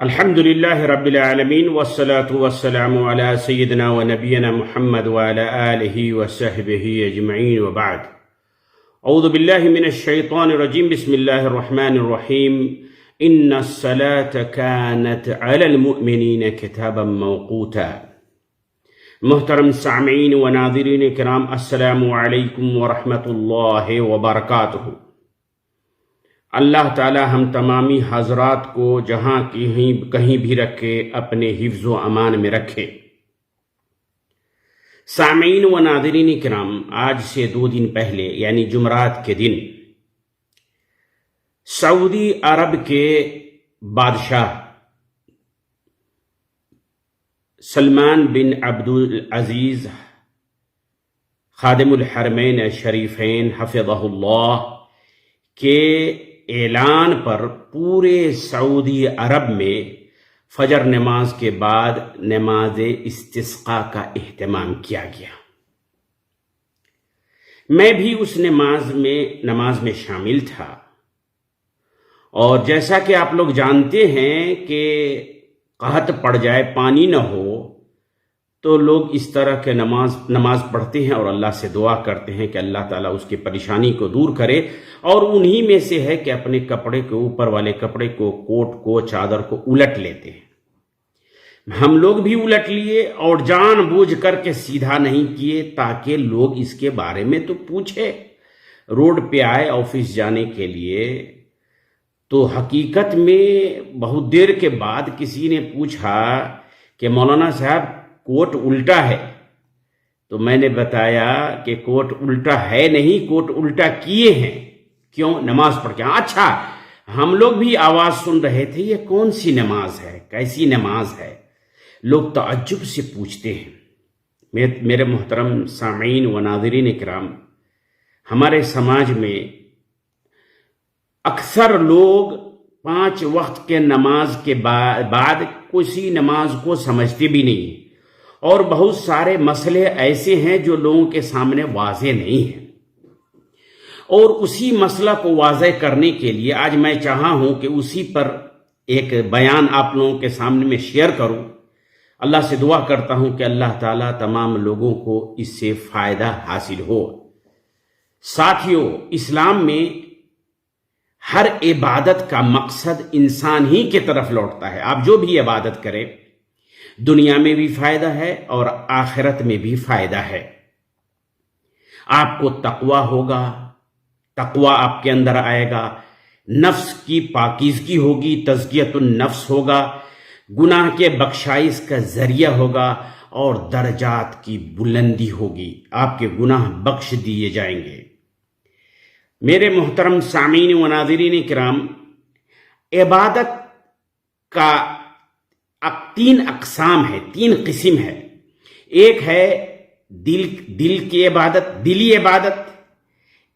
الحمد لله رب العالمين والصلاة والسلام على سيدنا ونبينا محمد وعلى آله وصحبه أجمعين وبعد. أعوذ بالله من الشيطان الرجيم. بسم الله الرحمن الرحيم. إن الصلاة كانت على المؤمنين كتابا موقوتا. محترم سامعین و ناظرین کرام، السلام علیکم ورحمۃ اللہ وبرکاتہ. اللہ تعالی ہم تمامی حضرات کو جہاں کہیں بھی رکھے اپنے حفظ و امان میں رکھے. سامعین و ناظرین کرام، آج سے 2 دن پہلے یعنی جمعرات کے دن سعودی عرب کے بادشاہ سلمان بن عبدالعزیز خادم الحرمین شریفین حفظہ اللہ کے اعلان پر پورے سعودی عرب میں فجر نماز کے بعد نماز استسقاء کا اہتمام کیا گیا. میں بھی اس نماز میں شامل تھا، اور جیسا کہ آپ لوگ جانتے ہیں کہ قحط پڑ جائے، پانی نہ ہو، تو لوگ اس طرح کے نماز پڑھتے ہیں اور اللہ سے دعا کرتے ہیں کہ اللہ تعالیٰ اس کی پریشانی کو دور کرے. اور انہی میں سے ہے کہ اپنے کپڑے کے اوپر والے کپڑے کو، کوٹ کو، چادر کو الٹ لیتے ہیں. ہم لوگ بھی الٹ لیے اور جان بوجھ کر کے سیدھا نہیں کیے تاکہ لوگ اس کے بارے میں تو پوچھے. روڈ پہ آئے آفس جانے کے لیے، تو حقیقت میں بہت دیر کے بعد کسی نے پوچھا کہ مولانا صاحب کوٹ الٹا ہے. تو میں نے بتایا کہ کوٹ الٹا ہے نہیں، کوٹ الٹا کیے ہیں. کیوں؟ نماز پڑھ کے. اچھا، ہم لوگ بھی آواز سن رہے تھے، یہ کون سی نماز ہے، کیسی نماز ہے؟ لوگ تعجب سے پوچھتے ہیں. میرے محترم سامعین و ناظرین کرام، ہمارے سماج میں اکثر لوگ 5 وقت کے نماز کے بعد کسی نماز کو سمجھتے بھی نہیں، اور بہت سارے مسئلے ایسے ہیں جو لوگوں کے سامنے واضح نہیں ہیں. اور اسی مسئلہ کو واضح کرنے کے لیے آج میں چاہا ہوں کہ اسی پر ایک بیان آپ لوگوں کے سامنے میں شیئر کروں. اللہ سے دعا کرتا ہوں کہ اللہ تعالیٰ تمام لوگوں کو اس سے فائدہ حاصل ہو. ساتھیو، اسلام میں ہر عبادت کا مقصد انسان ہی کی طرف لوٹتا ہے. آپ جو بھی عبادت کریں، دنیا میں بھی فائدہ ہے اور آخرت میں بھی فائدہ ہے. آپ کو تقوی ہوگا، تقوی آپ کے اندر آئے گا، نفس کی پاکیزگی ہوگی، تزکیۃ النفس ہوگا، گناہ کے بخشائش کا ذریعہ ہوگا، اور درجات کی بلندی ہوگی. آپ کے گناہ بخش دیے جائیں گے. میرے محترم سامعین و ناظرین کرام، عبادت کا 3 اقسام ہے، 3 قسم ہے. ایک ہے دل کی عبادت، دلی عبادت،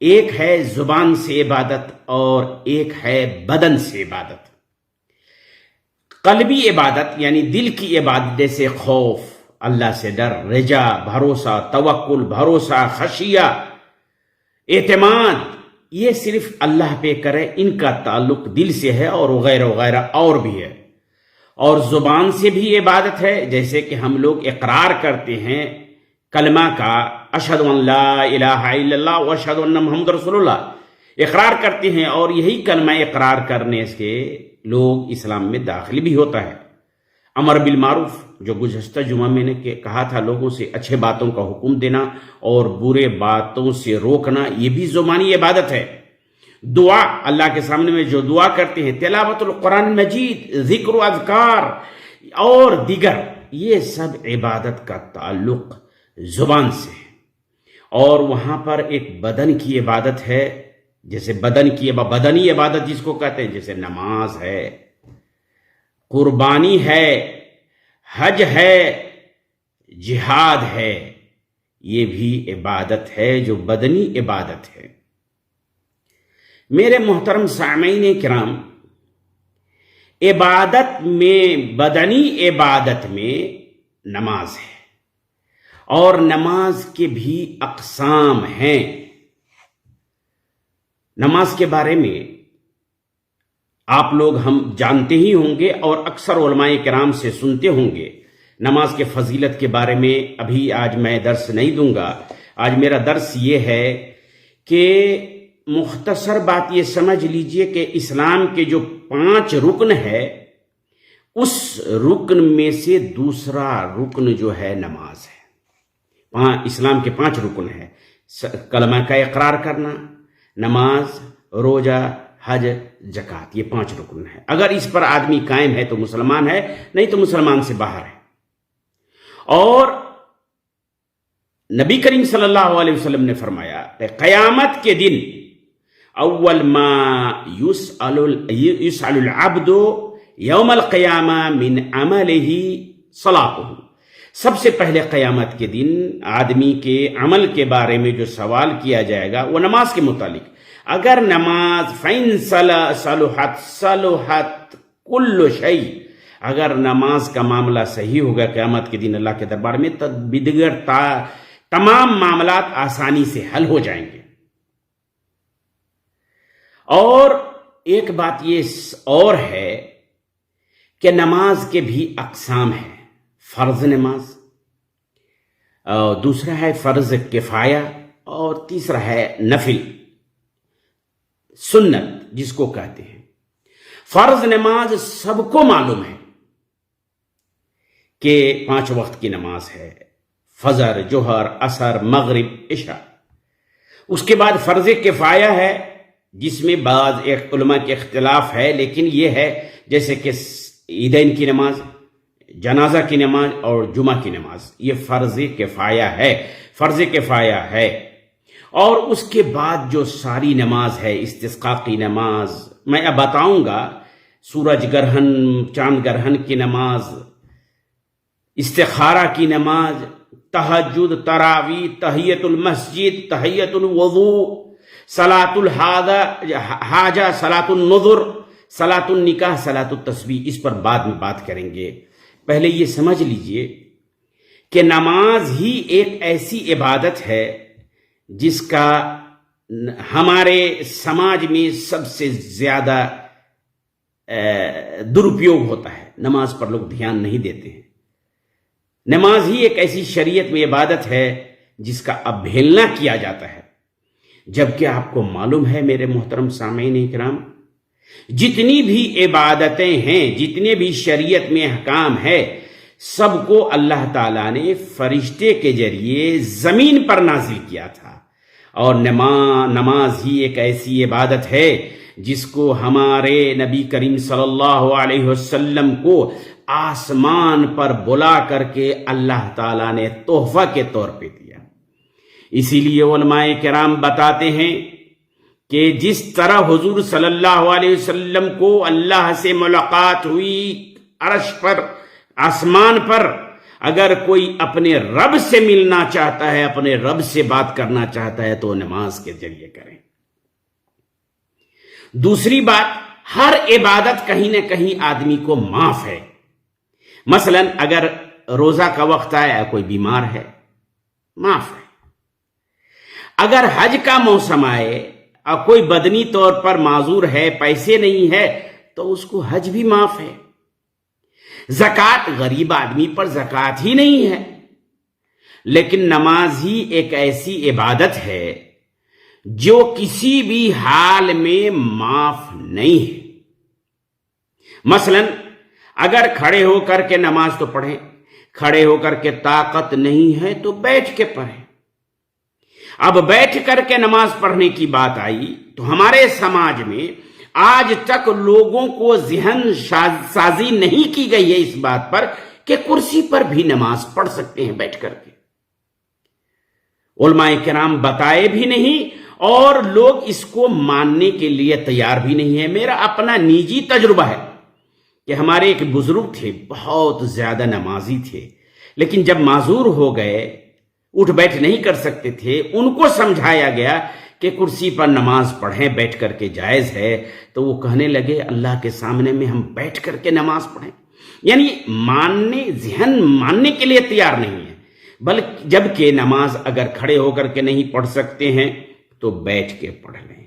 ایک ہے زبان سے عبادت، اور ایک ہے بدن سے عبادت. قلبی عبادت یعنی دل کی عبادت، جیسے خوف، اللہ سے ڈر، رجا، بھروسہ، توکل، بھروسہ، خشیہ، اعتماد، یہ صرف اللہ پہ کرے، ان کا تعلق دل سے ہے، اور وغیرہ وغیرہ اور بھی ہے. اور زبان سے بھی عبادت ہے، جیسے کہ ہم لوگ اقرار کرتے ہیں کلمہ کا، اشہد ان لا الہ الا اللہ و اشہد ان محمد رسول اللہ، اقرار کرتے ہیں، اور یہی کلمہ اقرار کرنے سے لوگ اسلام میں داخل بھی ہوتا ہے. امر بالمعروف، جو گزشتہ جمعہ میں نے کہا تھا، لوگوں سے اچھے باتوں کا حکم دینا اور برے باتوں سے روکنا، یہ بھی زبانی عبادت ہے. دعا، اللہ کے سامنے میں جو دعا کرتے ہیں، تلاوت القرآن مجید، ذکر و اذکار اور دیگر، یہ سب عبادت کا تعلق زبان سے ہے. اور وہاں پر ایک بدن کی عبادت ہے، جیسے بدنی عبادت جس کو کہتے ہیں، جیسے نماز ہے، قربانی ہے، حج ہے، جہاد ہے. یہ بھی عبادت ہے جو بدنی عبادت ہے. میرے محترم سامعین کرام، عبادت میں، بدنی عبادت میں نماز ہے، اور نماز کے بھی اقسام ہیں. نماز کے بارے میں آپ لوگ ہم جانتے ہی ہوں گے اور اکثر علماء کرام سے سنتے ہوں گے نماز کے فضیلت کے بارے میں. ابھی آج میں درس نہیں دوں گا. آج میرا درس یہ ہے کہ مختصر بات یہ سمجھ لیجئے کہ اسلام کے جو 5 رکن ہے اس رکن میں سے دوسرا رکن جو ہے نماز ہے. اسلام کے 5 رکن ہے: کلمہ کا اقرار کرنا، نماز، روزہ، حج، زکوٰۃ. یہ 5 رکن ہے. اگر اس پر آدمی قائم ہے تو مسلمان ہے، نہیں تو مسلمان سے باہر ہے. اور نبی کریم صلی اللہ علیہ وسلم نے فرمایا کہ قیامت کے دن اول ما یسأل العبد یوم القیامہ من عملہ صلاۃہ. سب سے پہلے قیامت کے دن آدمی کے عمل کے بارے میں جو سوال کیا جائے گا وہ نماز کے متعلق. اگر نماز فَإِن صَلُحَتْ صَلُحَتْ كُلُّ شَيْءٍ، اگر نماز کا معاملہ صحیح ہوگا قیامت کے دن اللہ کے دربار میں، تو دیگر تمام معاملات آسانی سے حل ہو جائیں گے. اور ایک بات یہ اور ہے کہ نماز کے بھی اقسام ہیں: فرض نماز، اور دوسرا ہے فرض کفایہ، اور تیسرا ہے نفل سنت جس کو کہتے ہیں. فرض نماز سب کو معلوم ہے کہ 5 وقت کی نماز ہے: فجر، ظہر، عصر، مغرب، عشاء. اس کے بعد فرض کفایہ ہے جس میں بعض علماء کے اختلاف ہے، لیکن یہ ہے جیسے کہ عیدین کی نماز، جنازہ کی نماز اور جمعہ کی نماز، یہ فرض کفایہ ہے. اور اس کے بعد جو ساری نماز ہے، استسقاء کی نماز، میں اب بتاؤں گا، سورج گرہن، چاند گرہن کی نماز، استخارہ کی نماز، تہجد، تراویح، تحیت المسجد، تحیت الوضوء، صلاۃ الحاجہ، صلاۃ النذر، صلاۃ النکاح، صلاۃ التسبیح. اس پر بعد میں بات کریں گے. پہلے یہ سمجھ لیجئے کہ نماز ہی ایک ایسی عبادت ہے جس کا ہمارے سماج میں سب سے زیادہ درپیوگ ہوتا ہے. نماز پر لوگ دھیان نہیں دیتے ہیں. نماز ہی ایک ایسی شریعت میں عبادت ہے جس کا ابہیلنا کیا جاتا ہے، جبکہ آپ کو معلوم ہے میرے محترم سامعین اکرام، جتنی بھی عبادتیں ہیں، جتنے بھی شریعت میں احکام ہے، سب کو اللہ تعالیٰ نے فرشتے کے ذریعے زمین پر نازل کیا تھا. اور نماز ہی ایک ایسی عبادت ہے جس کو ہمارے نبی کریم صلی اللہ علیہ وسلم کو آسمان پر بلا کر کے اللہ تعالیٰ نے تحفہ کے طور پہ دیا. اسی لیے علماء کرام بتاتے ہیں کہ جس طرح حضور صلی اللہ علیہ وسلم کو اللہ سے ملاقات ہوئی عرش پر، آسمان پر، اگر کوئی اپنے رب سے ملنا چاہتا ہے، اپنے رب سے بات کرنا چاہتا ہے تو نماز کے ذریعے کریں. دوسری بات، ہر عبادت کہیں نہ کہیں آدمی کو معاف ہے. مثلا اگر روزہ کا وقت آیا، کوئی بیمار ہے، معاف ہے. اگر حج کا موسم آئے اور کوئی بدنی طور پر معذور ہے، پیسے نہیں ہے، تو اس کو حج بھی معاف ہے. زکوٰۃ، غریب آدمی پر زکوٰۃ ہی نہیں ہے. لیکن نماز ہی ایک ایسی عبادت ہے جو کسی بھی حال میں معاف نہیں ہے. مثلا اگر کھڑے ہو کر کے نماز تو پڑھیں، کھڑے ہو کر کے طاقت نہیں ہے تو بیٹھ کے پڑھیں. اب بیٹھ کر کے نماز پڑھنے کی بات آئی تو ہمارے سماج میں آج تک لوگوں کو ذہن سازی نہیں کی گئی ہے اس بات پر کہ کرسی پر بھی نماز پڑھ سکتے ہیں بیٹھ کر کے. علماء کرام بتائے بھی نہیں اور لوگ اس کو ماننے کے لیے تیار بھی نہیں ہے. میرا اپنا نجی تجربہ ہے کہ ہمارے ایک بزرگ تھے، بہت زیادہ نمازی تھے، لیکن جب معذور ہو گئے، اٹھ بیٹھ نہیں کر سکتے تھے، ان کو سمجھایا گیا کہ کرسی پر نماز پڑھیں، بیٹھ کر کے جائز ہے، تو وہ کہنے لگے اللہ کے سامنے میں ہم بیٹھ کر کے نماز پڑھیں. یعنی ذہن ماننے کے لیے تیار نہیں ہے. بلکہ جبکہ نماز اگر کھڑے ہو کر کے نہیں پڑھ سکتے ہیں تو بیٹھ کے پڑھ لیں.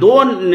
2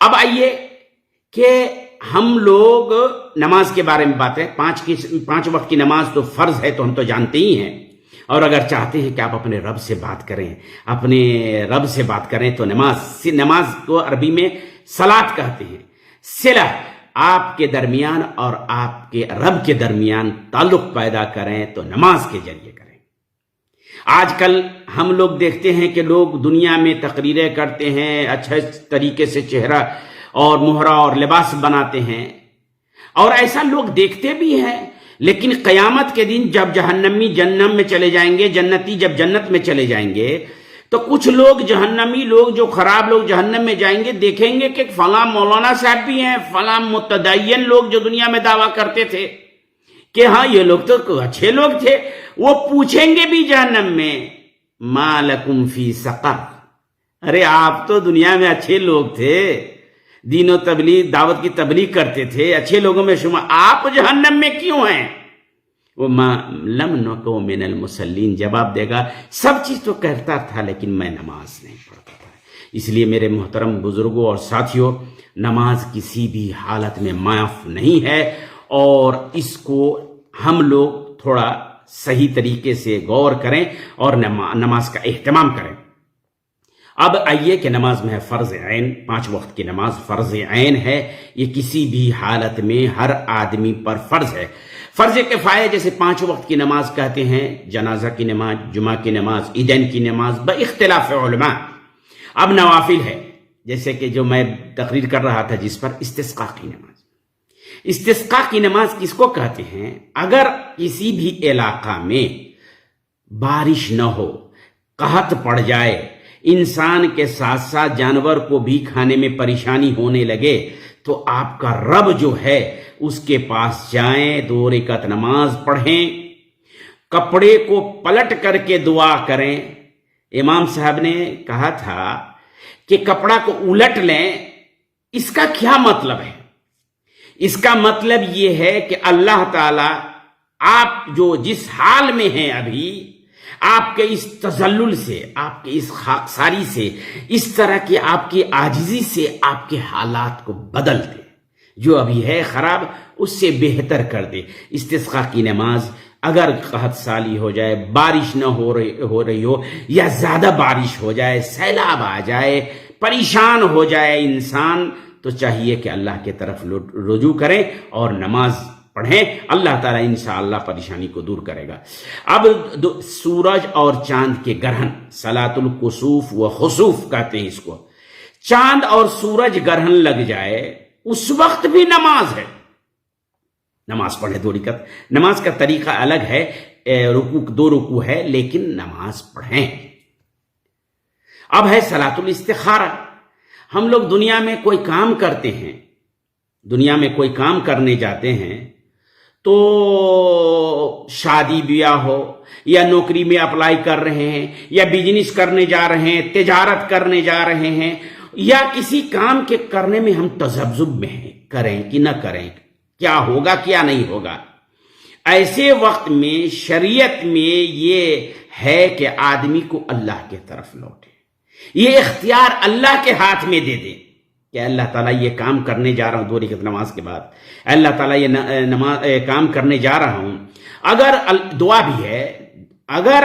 اب آئیے کہ ہم لوگ نماز کے بارے میں بات ہے. 5 وقت کی نماز تو فرض ہے تو ہم تو جانتے ہی ہیں. اور اگر چاہتے ہیں کہ آپ اپنے رب سے بات کریں تو نماز کو عربی میں صلاۃ کہتے ہیں. صلہ آپ کے درمیان اور آپ کے رب کے درمیان تعلق پیدا کریں تو نماز کے ذریعے کریں. آج کل ہم لوگ دیکھتے ہیں کہ لوگ دنیا میں تقریریں کرتے ہیں، اچھے طریقے سے چہرہ اور مہرہ اور لباس بناتے ہیں، اور ایسا لوگ دیکھتے بھی ہیں. لیکن قیامت کے دن جب جہنمی جہنم میں چلے جائیں گے، جنتی جب جنت میں چلے جائیں گے، تو کچھ لوگ جہنمی لوگ، جو خراب لوگ جہنم میں جائیں گے، دیکھیں گے کہ فلاں مولانا صاحب بھی ہیں، فلاں متدین لوگ جو دنیا میں دعویٰ کرتے تھے کہ ہاں یہ لوگ تو اچھے لوگ تھے. وہ پوچھیں گے بھی جہنم میں ما لکم فی سقر، ارے آپ تو دنیا میں اچھے لوگ تھے، دین و تبلیغ دعوت کی تبلیغ کرتے تھے، اچھے لوگوں میں شمار، آپ جہنم میں کیوں ہیں؟ وہ لم نکو من المصلین جواب دے گا سب چیز تو کرتا تھا لیکن میں نماز نہیں پڑھتا تھا. اس لیے میرے محترم بزرگوں اور ساتھیوں، نماز کسی بھی حالت میں معاف نہیں ہے، اور اس کو ہم لوگ تھوڑا صحیح طریقے سے غور کریں اور نماز کا اہتمام کریں. اب آئیے کہ نماز میں ہے فرض عین. 5 وقت کی نماز فرض عین ہے. یہ کسی بھی حالت میں ہر آدمی پر فرض ہے. فرض کفایہ جیسے 5 وقت کی نماز کہتے ہیں، جنازہ کی نماز، جمعہ کی نماز، عیدین کی نماز، باختلاف علماء. اب نوافل ہے، جیسے کہ جو میں تقریر کر رہا تھا جس پر استسقاء کی نماز. استسقاء کی نماز کس کو کہتے ہیں؟ اگر کسی بھی علاقہ میں بارش نہ ہو، قحط پڑ جائے، انسان کے ساتھ ساتھ جانور کو بھی کھانے میں پریشانی ہونے لگے، تو آپ کا رب جو ہے اس کے پاس جائیں، 2 رکعت نماز پڑھیں، کپڑے کو پلٹ کر کے دعا کریں. امام صاحب نے کہا تھا کہ کپڑا کو الٹ لیں. اس کا کیا مطلب ہے؟ اس کا مطلب یہ ہے کہ اللہ تعالی آپ جو جس حال میں ہیں ابھی، آپ کے اس تذلل سے، آپ کے اس خاکساری سے، اس طرح کی آپ کی عاجزی سے آپ کے حالات کو بدل دے. جو ابھی ہے خراب اس سے بہتر کر دے. استسقاء کی نماز اگر قحط سالی ہو جائے، بارش نہ ہو رہی ہو، یا زیادہ بارش ہو جائے، سیلاب آ جائے، پریشان ہو جائے انسان، تو چاہیے کہ اللہ کی طرف رجوع کریں اور نماز پڑھیں. اللہ تعالیٰ انشاءاللہ پریشانی کو دور کرے گا. اب سورج اور چاند کے گرہن، صلاۃ الکسوف و خسوف کہتے ہیں اس کو. چاند اور سورج گرہن لگ جائے اس وقت بھی نماز ہے. نماز پڑھے 2 رکعت. نماز کا طریقہ الگ ہے، 2 رکوع ہے، لیکن نماز پڑھیں. اب ہے صلاۃ الاستخارہ. ہم لوگ دنیا میں کوئی کام کرتے ہیں، دنیا میں کوئی کام کرنے جاتے ہیں، تو شادی بیاہ ہو، یا نوکری میں اپلائی کر رہے ہیں، یا بزنس کرنے جا رہے ہیں، تجارت کرنے جا رہے ہیں، یا کسی کام کے کرنے میں ہم تذبذب میں ہیں، کریں کہ نہ کریں، کیا ہوگا کیا نہیں ہوگا. ایسے وقت میں شریعت میں یہ ہے کہ آدمی کو اللہ کے طرف لوٹے. یہ اختیار اللہ کے ہاتھ میں دے دے کہ اللہ تعالیٰ یہ کام کرنے جا رہا ہوں 2 رکعت نماز کے بعد، اللہ تعالیٰ یہ کام کرنے جا رہا ہوں. اگر دعا بھی ہے، اگر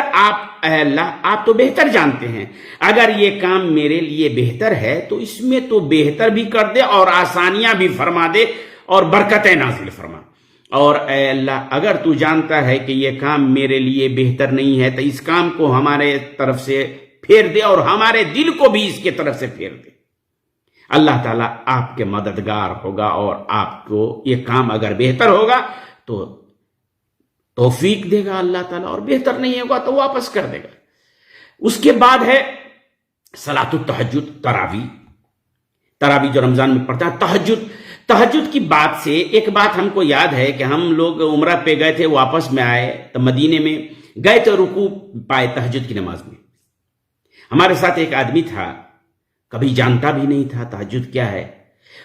اللہ آپ تو بہتر جانتے ہیں، اگر یہ کام میرے لیے بہتر ہے تو اس میں تو بہتر بھی کر دے اور آسانیاں بھی فرما دے اور برکتیں نازل فرما. اور اے اللہ اگر تو جانتا ہے کہ یہ کام میرے لیے بہتر نہیں ہے تو اس کام کو ہمارے طرف سے پھیر دے اور ہمارے دل کو بھی اس کے طرف سے پھیر دے. اللہ تعالیٰ آپ کے مددگار ہوگا، اور آپ کو یہ کام اگر بہتر ہوگا تو توفیق دے گا اللہ تعالیٰ، اور بہتر نہیں ہوگا تو واپس کر دے گا. اس کے بعد ہے صلاۃ التہجد، تراویح جو رمضان میں پڑھتا ہے. تہجد کی بات سے ایک بات ہم کو یاد ہے کہ ہم لوگ عمرہ پہ گئے تھے، واپس میں آئے تو مدینے میں گئے تو رکوع پائے تہجد کی نماز میں. ہمارے ساتھ ایک آدمی تھا، کبھی جانتا بھی نہیں تھا تہجد کیا ہے.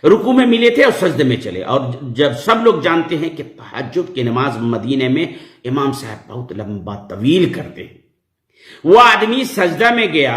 رکوع میں ملے تھے اور سجدے میں چلے. اور جب سب لوگ جانتے ہیں کہ تہجد کی نماز مدینے میں امام صاحب بہت لمبا، طویل کرتے ہیں. وہ آدمی سجدہ میں گیا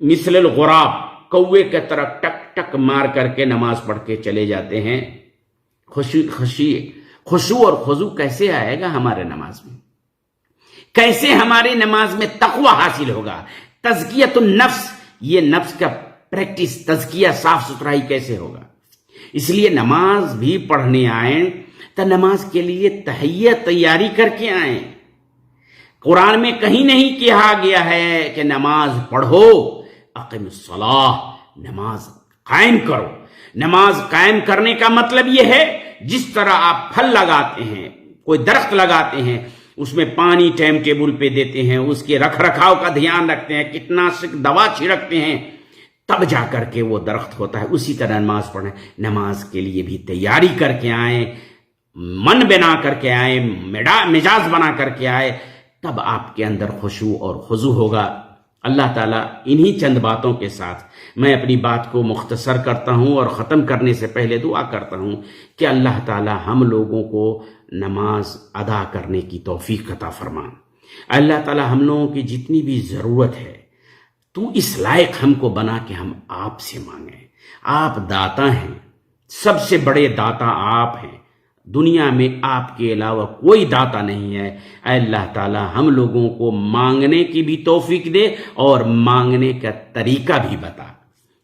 مثل الغراب، کوے کی طرح ٹک ٹک مار کر کے نماز پڑھ کے چلے جاتے ہیں۔ خشوع اور خضوع کیسے آئے گا ہمارے نماز میں؟ کیسے ہماری نماز میں تقوی حاصل ہوگا؟ تزکیۃ النفس، یہ نفس کا پریکٹس، تزکیہ، صاف ستھرائی کیسے ہوگا؟ اس لیے نماز بھی پڑھنے آئیں تو نماز کے لیے تیاری کر کے آئیں۔ قرآن میں کہیں نہیں کہا گیا ہے کہ نماز پڑھو، اقیم الصلاۃ، نماز قائم کرو۔ نماز قائم کرنے کا مطلب یہ ہے جس طرح آپ پھل لگاتے ہیں، کوئی درخت لگاتے ہیں، اس میں پانی ٹائم ٹیبل پہ دیتے ہیں، اس کے رکھ رکھاؤ کا دھیان رکھتے ہیں، کیٹناشک دوا چھڑکتے ہیں، تب جا کر کے وہ درخت ہوتا ہے۔ اسی طرح نماز پڑھیں، نماز کے لیے بھی تیاری کر کے آئیں، من بنا کر کے آئیں، مزاج بنا کر کے آئیں، تب آپ کے اندر خشوع اور خضوع ہوگا۔ اللہ تعالیٰ انہی چند باتوں کے ساتھ میں اپنی بات کو مختصر کرتا ہوں اور ختم کرنے سے پہلے دعا کرتا ہوں کہ اللہ تعالیٰ ہم لوگوں کو نماز ادا کرنے کی توفیق عطا فرما۔ اللہ تعالیٰ ہم لوگوں کی جتنی بھی ضرورت ہے تو اس لائق ہم کو بنا کہ ہم آپ سے مانگیں۔ آپ داتا ہیں، سب سے بڑے داتا آپ ہیں، دنیا میں آپ کے علاوہ کوئی داتا نہیں ہے۔ اے اللہ تعالی ہم لوگوں کو مانگنے کی بھی توفیق دے اور مانگنے کا طریقہ بھی بتا۔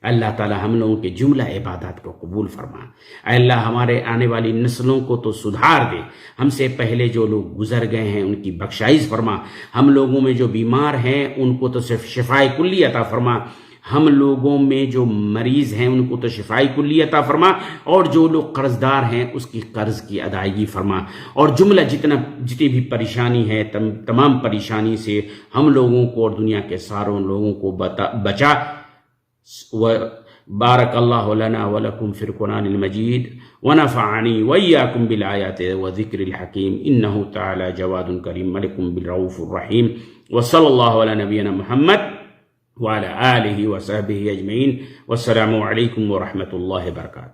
اللہ تعالی ہم لوگوں کے جملہ عبادات کو قبول فرما۔ اے اللہ ہمارے آنے والی نسلوں کو تو سدھار دے، ہم سے پہلے جو لوگ گزر گئے ہیں ان کی بخشائش فرما، ہم لوگوں میں جو بیمار ہیں ان کو تو صرف شفائے کلی عطا فرما، ہم لوگوں میں جو مریض ہیں ان کو تو شفائی کلی عطا فرما، اور جو لوگ قرض دار ہیں اس کی قرض کی ادائیگی فرما، اور جملہ جتنی بھی پریشانی ہے تمام پریشانی سے ہم لوگوں کو اور دنیا کے ساروں لوگوں کو بچا۔ بارک اللہ لنا ولکم فی القرآن المجید ونفعنی وإیاکم بالآیات وذکر الحکیم انہ تعالی جواد کریم ملک بالرؤوف الرحیم وصلی اللہ علی نبینا محمد وعلى آلہ وصحبہ اجمعین والسلام علیکم ورحمۃ اللہ وبرکاتہ۔